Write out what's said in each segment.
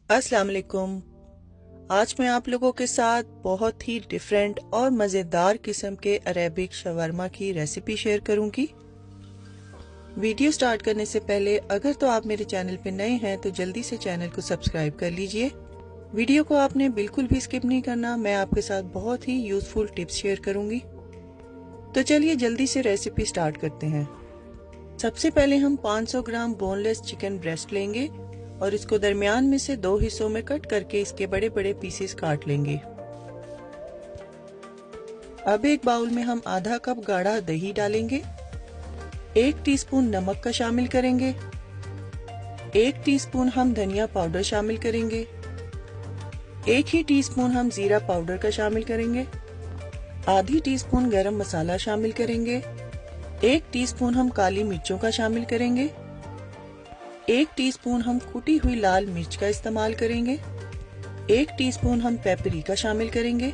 अस्सलाम वालेकुम। आज मैं आप लोगों के साथ बहुत ही डिफरेंट और मज़ेदार किस्म के अरेबिक शवरमा की रेसिपी शेयर करूंगी। वीडियो स्टार्ट करने से पहले अगर तो आप मेरे चैनल पे नए हैं तो जल्दी से चैनल को सब्सक्राइब कर लीजिए। वीडियो को आपने बिल्कुल भी स्किप नहीं करना, मैं आपके साथ बहुत ही यूजफुल टिप्स शेयर करूंगी। तो चलिए जल्दी से रेसिपी स्टार्ट करते हैं। सबसे पहले हम 500 ग्राम बोनलेस चिकन ब्रेस्ट लेंगे और इसको दरमियान में से 2 हिस्सों में कट करके इसके बड़े बड़े पीसेस काट लेंगे। अब एक बाउल में हम आधा कप गाढ़ा दही डालेंगे, 1 टीस्पून नमक का शामिल करेंगे, 1 टीस्पून हम धनिया पाउडर शामिल करेंगे, 1 ही टीस्पून हम जीरा पाउडर का शामिल करेंगे, आधी टीस्पून गरम मसाला शामिल करेंगे, 1 टीस्पून हम काली मिर्चों का शामिल करेंगे, 1 टीस्पून हम कुटी हुई लाल मिर्च का इस्तेमाल करेंगे, 1 टीस्पून हम पेपरिका शामिल करेंगे,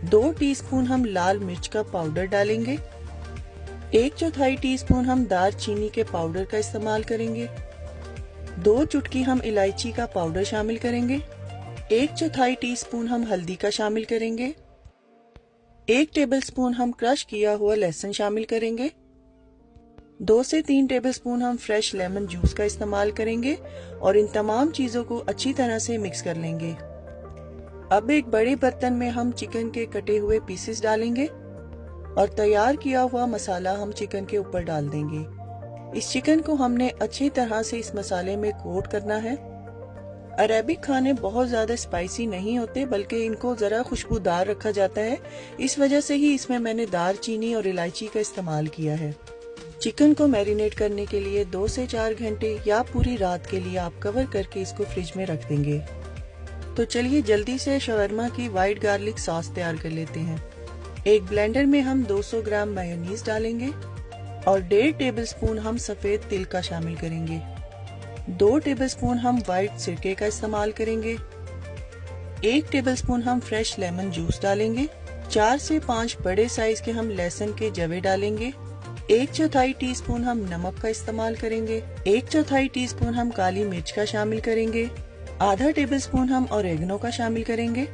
2 टीस्पून हम लाल मिर्च का पाउडर डालेंगे, 1/4 टीस्पून हम दालचीनी के पाउडर का इस्तेमाल करेंगे, 2 चुटकी हम इलायची का पाउडर शामिल करेंगे, 1/4 टीस्पून हम हल्दी का शामिल करेंगे, 1 टेबलस्पून हम क्रश किया हुआ लहसुन शामिल करेंगे, 2 से 3 टेबलस्पून हम फ्रेश लेमन जूस का इस्तेमाल करेंगे और इन तमाम चीजों को अच्छी तरह से मिक्स कर लेंगे। अब एक बड़े बर्तन में हम चिकन के कटे हुए पीसेस डालेंगे और तैयार किया हुआ मसाला हम चिकन के ऊपर डाल देंगे। इस चिकन को हमने अच्छी तरह से इस मसाले में कोट करना है। अरेबिक खाने बहुत ज्यादा स्पाइसी नहीं होते, बल्कि इनको जरा खुशबूदार रखा जाता है। इस वजह से ही इसमें मैंने दालचीनी और इलायची का इस्तेमाल किया है। चिकन को मैरिनेट करने के लिए 2 से 4 घंटे या पूरी रात के लिए आप कवर करके इसको फ्रिज में रख देंगे। तो चलिए जल्दी से शवरमा की व्हाइट गार्लिक सॉस तैयार कर लेते हैं। एक ब्लेंडर में हम 200 ग्राम मेयोनीज डालेंगे और 1.5 टेबलस्पून हम सफेद तिल का शामिल करेंगे। 2 टेबलस्पून हम व्हाइट सिरके का इस्तेमाल करेंगे। 1 टेबलस्पून हम फ्रेश लेमन जूस डालेंगे। 4 से 5 बड़े साइज के हम लहसुन के जवे डालेंगे। 1/4 टीस्पून हम नमक का इस्तेमाल करेंगे। 1/4 टीस्पून हम काली मिर्च का शामिल करेंगे। आधा टेबलस्पून हम ऑरेगनो का शामिल करेंगे।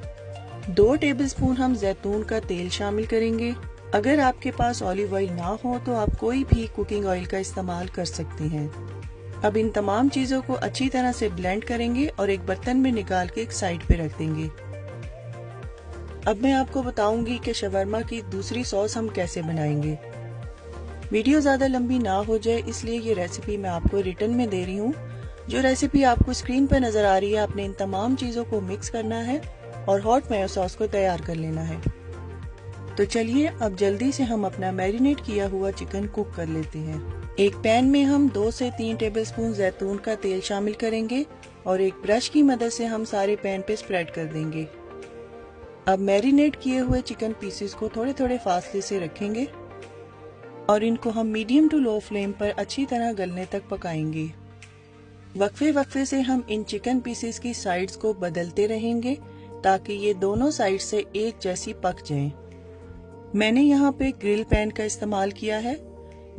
2 टेबलस्पून हम जैतून का तेल शामिल करेंगे। अगर आपके पास ऑलिव ऑयल ना हो तो आप कोई भी कुकिंग ऑयल का इस्तेमाल कर सकते हैं। अब इन तमाम चीजों को अच्छी तरह से ब्लेंड करेंगे और एक बर्तन में निकाल के एक साइड पे रख देंगे। अब मैं आपको बताऊंगी कि शवरमा की दूसरी सॉस हम कैसे बनाएंगे। वीडियो ज्यादा लंबी ना हो जाए इसलिए ये रेसिपी मैं आपको रिटर्न में दे रही हूँ। जो रेसिपी आपको स्क्रीन पर नजर आ रही है, आपने इन तमाम चीजों को मिक्स करना है और हॉट मेयो सॉस को तैयार कर लेना है। तो चलिए अब जल्दी से हम अपना मैरिनेट किया हुआ चिकन कुक कर लेते हैं। एक पैन में हम 2 से 3 टेबलस्पून जैतून का तेल शामिल करेंगे और एक ब्रश की मदद से हम सारे पैन पे स्प्रेड कर देंगे। अब मैरिनेट किए हुए चिकन पीसेस को थोड़े थोड़े फासले से रखेंगे और इनको हम मीडियम टू लो फ्लेम पर अच्छी तरह गलने तक पकाएंगे। वक्फे वक्फे से हम इन चिकन पीसेस की साइड्स को बदलते रहेंगे ताकि ये दोनों साइड से एक जैसी पक जाएं। मैंने यहाँ पे ग्रिल पैन का इस्तेमाल किया है।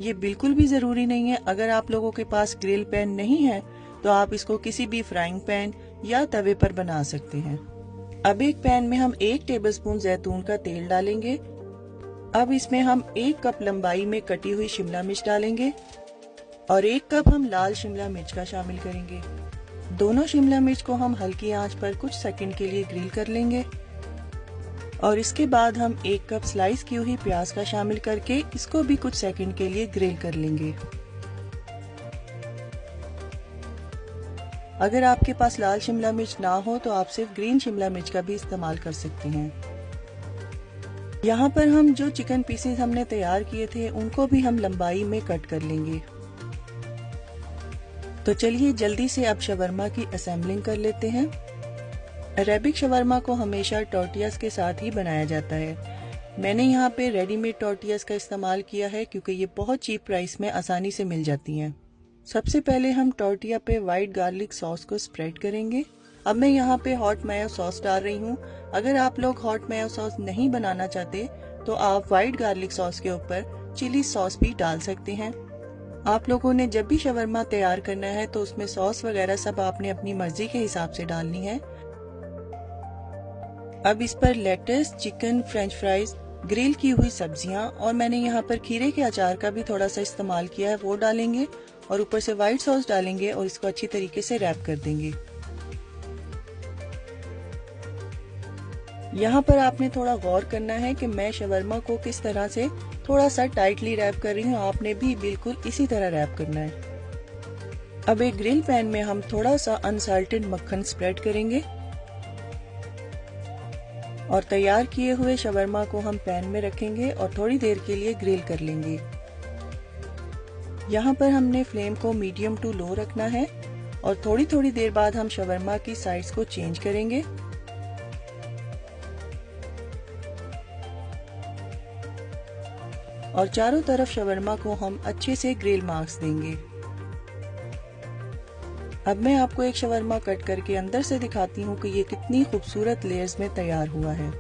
ये बिल्कुल भी जरूरी नहीं है। अगर आप लोगों के पास ग्रिल पैन नहीं है तो आप इसको किसी भी फ्राइंग पैन या तवे पर बना सकते हैं। अब एक पैन में हम 1 टेबलस्पून जैतून का तेल डालेंगे। अब इसमें हम 1 कप लंबाई में कटी हुई शिमला मिर्च डालेंगे और 1 कप हम लाल शिमला मिर्च का शामिल करेंगे। दोनों शिमला मिर्च को हम हल्की आंच पर कुछ सेकंड के लिए ग्रिल कर लेंगे और इसके बाद हम 1 कप स्लाइस की हुई प्याज का शामिल करके इसको भी कुछ सेकंड के लिए ग्रिल कर लेंगे। अगर आपके पास लाल शिमला मिर्च ना हो तो आप सिर्फ ग्रीन शिमला मिर्च का भी इस्तेमाल कर सकते हैं। यहाँ पर हम जो चिकन पीसेस हमने तैयार किए थे उनको भी हम लंबाई में कट कर लेंगे। तो चलिए जल्दी से अब शवरमा की असेंबलिंग कर लेते हैं। अरेबिक शवरमा को हमेशा टॉर्टियाज के साथ ही बनाया जाता है। मैंने यहाँ पे रेडीमेड टॉर्टियाज का इस्तेमाल किया है क्योंकि ये बहुत चीप प्राइस में आसानी से मिल जाती हैं। सबसे पहले हम टॉर्टिया पे व्हाइट गार्लिक सॉस को स्प्रेड करेंगे। अब मैं यहाँ पे हॉट मेयो सॉस डाल रही हूँ। अगर आप लोग हॉट मेयो सॉस नहीं बनाना चाहते तो आप व्हाइट गार्लिक सॉस के ऊपर चिली सॉस भी डाल सकते हैं। आप लोगों ने जब भी शवरमा तैयार करना है तो उसमें सॉस वगैरह सब आपने अपनी मर्जी के हिसाब से डालनी है। अब इस पर lettuce, chicken, French fries, grill की हुई सब्जियां और मैंने यहाँ पर खीरे के अचार का भी थोड़ा सा इस्तेमाल किया है, वो डालेंगे और ऊपर से व्हाइट सॉस डालेंगे और इसको अच्छी तरीके से रैप कर देंगे। यहाँ पर आपने थोड़ा गौर करना है कि मैं शवरमा को किस तरह से थोड़ा सा टाइटली रैप कर रही हूँ, आपने भी बिल्कुल इसी तरह रैप करना है। अब एक ग्रिल पैन में हम थोड़ा सा अनसाल्टेड मक्खन स्प्रेड करेंगे और तैयार किए हुए शवरमा को हम पैन में रखेंगे और थोड़ी देर के लिए ग्रिल कर लेंगे। यहाँ पर हमने फ्लेम को मीडियम टू लो रखना है और थोड़ी थोड़ी देर बाद हम शवरमा की साइड्स को चेंज करेंगे। और चारों तरफ शवरमा को हम अच्छे से ग्रिल मार्क्स देंगे। अब मैं आपको एक शवरमा कट करके अंदर से दिखाती हूँ कि ये कितनी खूबसूरत लेयर्स में तैयार हुआ है।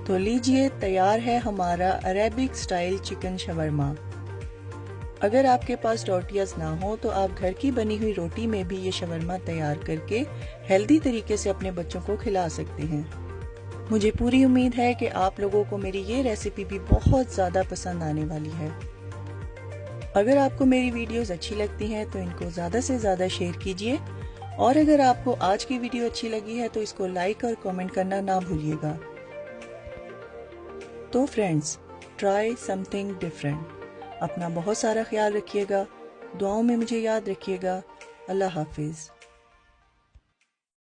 तो लीजिए, तैयार है हमारा अरेबिक स्टाइल चिकन शवरमा। अगर आपके पास टोर्टियाज ना हो तो आप घर की बनी हुई रोटी में भी ये शवरमा तैयार करके हेल्दी तरीके से अपने बच्चों को खिला सकते हैं। मुझे पूरी उम्मीद है कि आप लोगों को मेरी ये रेसिपी भी बहुत ज़्यादा पसंद आने वाली है। अगर आपको मेरी वीडियोस अच्छी लगती हैं तो इनको ज़्यादा से ज़्यादा शेयर कीजिए और अगर आपको आज की वीडियो अच्छी लगी है तो इसको लाइक और कमेंट करना ना भूलिएगा। तो फ्रेंड्स, ट्राई समथिंग डिफरेंट। अपना बहुत सारा ख्याल रखिएगा, दुआओं में मुझे याद रखिएगा। अल्लाह हाफिज़।